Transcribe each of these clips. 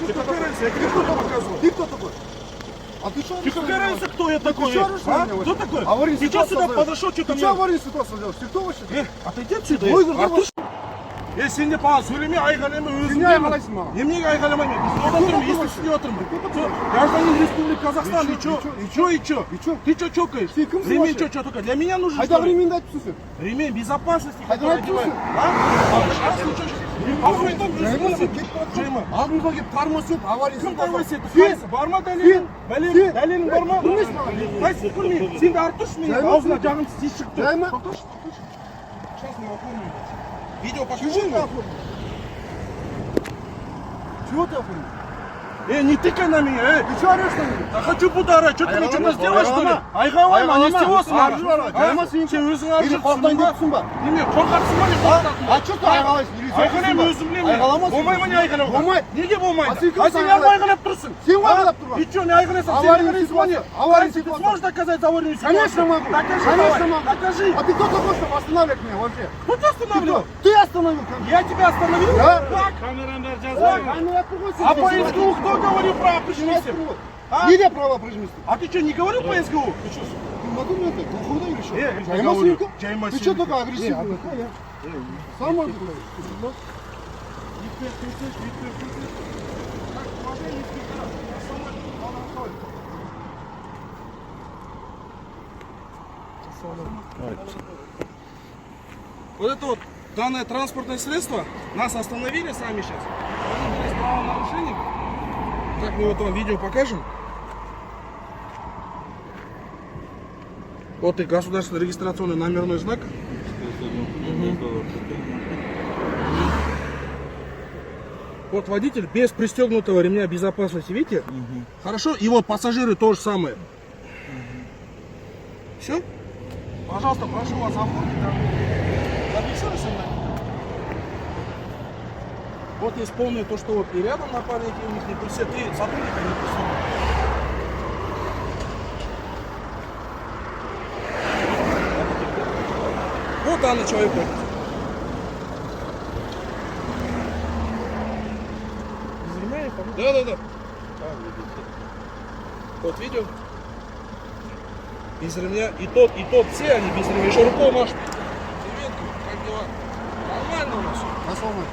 Ты какая разница? Я тебе кто-то показывал. Ты кто такой? А ты что? Ты какая разница, кто я такой? А? Кто такой? Аварийную Ты что ситуацию сюда создаешь? подошел, что-то Ты мне... что аварийную ситуацию делаешь? Ты кто вообще? Отойди отсюда. Блогер, Артуш. Сен де баған сөйлеме, айғайлама, өзім Сен не айғайлайсың маған? Неменеге айғайламаймын? Естіп отырмын, естіп отырмын. Гражданин Республики Казахстан, и чё? Ты чё чокаешь? Ты кімсің Ремень вообще? чё только? Для меня нужен, Қайда что ли? ременьді айтып сен? Ремень безопасности. Қайда который айтып одевают. Алдыңға келіп тормоз етіп авария Кім тормоз етті? Сен! Қайсы? Бар ма дәлелің? Дәлелің бар ма? Білмейсің маған. Қайсы білмеймін? Сен де Артуш менің Жайма аузына сен. жағымсыз тиіс шықты. Жайма. Сейчас мы оформим. Видео Чего покажи ты мне. оформил? Чего ты оформил? Не тыкай на меня, Ты что орешь на меня? Да хочу буду орать, что ты мне что-то сделаешь, что ли? Айғайлама, не істевосың маған? Жайма сен. Сен өзің Или қорқытайын депсің ба? Неме, қорқақсың ба не қорқытатын? А что ты айғайлайсың? Айғайлаймын, өзім білемін. Айғаламасың. Болмай ма не айғайлауға? Болмайды. Неге болмайды? А сен кім сен неғып айғайлап тұрсың? Сен айғайлап тұрған. И что, не айғайлайсың? Сен Аварийная айғайлайсың ба не? ситуация. Аварийная Ты ситуация. сможешь доказать аварийную ситуацию? Конечно могу. Докажи, Конечно давай. могу. Докажи. А ты кто такой, чтобы останавливать меня вообще? Кто тебя останавливал? Ты остановил ко мне. Я тебя остановил? Да. Как? Камера другой А по СГУ кто говорил про прижимистов? Где права прижимистов? А ты что, не говорил по СГУ? Ты что? Ты документы, хуйда или что? Я Жайма говорю. сумка? Жайма Ты что сумка. такой агрессивный? Сам можешь такой? Вот это вот данное транспортное средство нас остановили сами сейчас. Остановились правонарушением. Так мы вот вам видео покажем. Вот и государственный регистрационный номерной знак. Вот водитель без пристегнутого ремня безопасности, видите? Хорошо. И вот пассажиры то же самое. Все? Пожалуйста, прошу вас оформить. Зафиксируй со мной. Вот есть полное то, что вот и рядом напарники у них не присед, и сотрудника не присед. Вот данный человек. Да. Вот видео. Без ремня. И тот, все они без ремня. Еще рукой машут. Привет, как дела? Нормально у нас. Основной.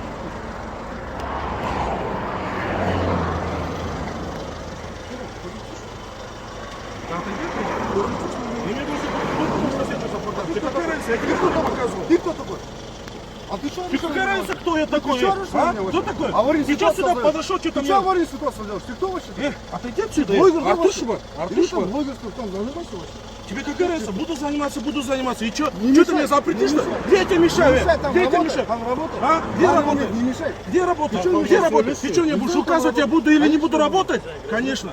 Ты какая разница? Я тебе кто-то показывал. Ты кто такой? А ты что? Ты какая разница, кто я такой? что орешь на меня Кто вообще? такой? Аварийную Ты что ситуацию сюда создаешь? подошел, что-то Ты мне... что аварийную ситуацию делаешь? Ты кто вообще? Отойди отсюда. Блогер Артушева. Или там блогерство, там занимайся вообще. Тебе какая разница? Буду заниматься. И что? Не Что ты мешай, мне запретишь? не Что? мешай. Где я тебе мешаю? Не мешай, там Где я тебе работай, мешаю? там работай. А? Где Там работать? Не мешай. Где работать? Ты что, Где не работать? мешай? Ты что, мне будешь Ты указывать, я работай. буду или не Конечно, буду работать? Конечно.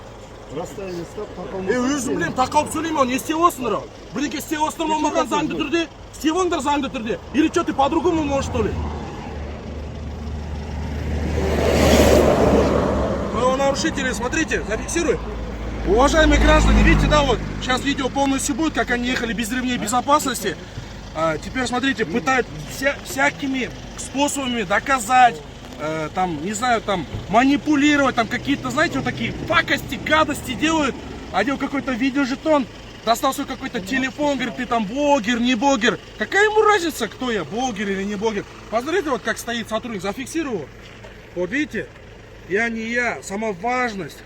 Расстояние стоп, таком. Өзім білем, тақалып сөйлеймін, не істеп осыңдар? Бірдеңке істеп осыңдар ма маған заңды түрде? Істеп оңдар заңды түрде? Или что, ты по-другому можешь, что ли? Правонарушители, смотрите, зафиксируй. Уважаемые граждане, видите, да, вот сейчас видео полностью будет, как они ехали без ремней безопасности. Теперь, смотрите, пытают всякими способами доказать, там, не знаю, там, манипулировать, там, какие-то, знаете, вот такие пакости, гадости делают. Одел какой-то видеожетон, достал свой какой-то телефон, говорит, ты там блогер, не блогер. Какая ему разница, кто я, блогер или не блогер? Посмотрите, вот как стоит сотрудник, зафиксировал. Вот видите, я не я, сама важность.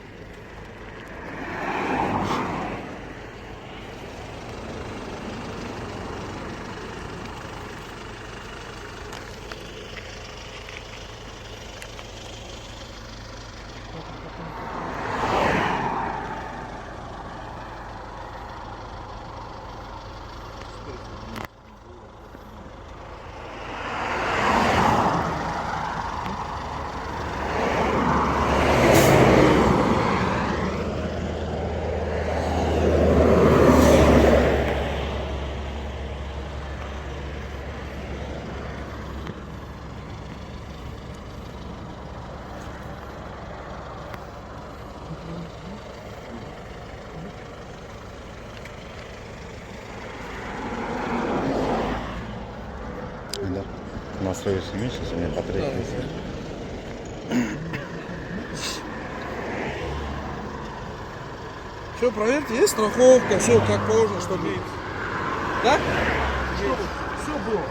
Настройся, сейчас у меня потребуется. Все, проверьте, есть страховка, все как положено, чтобы... Да? Все было.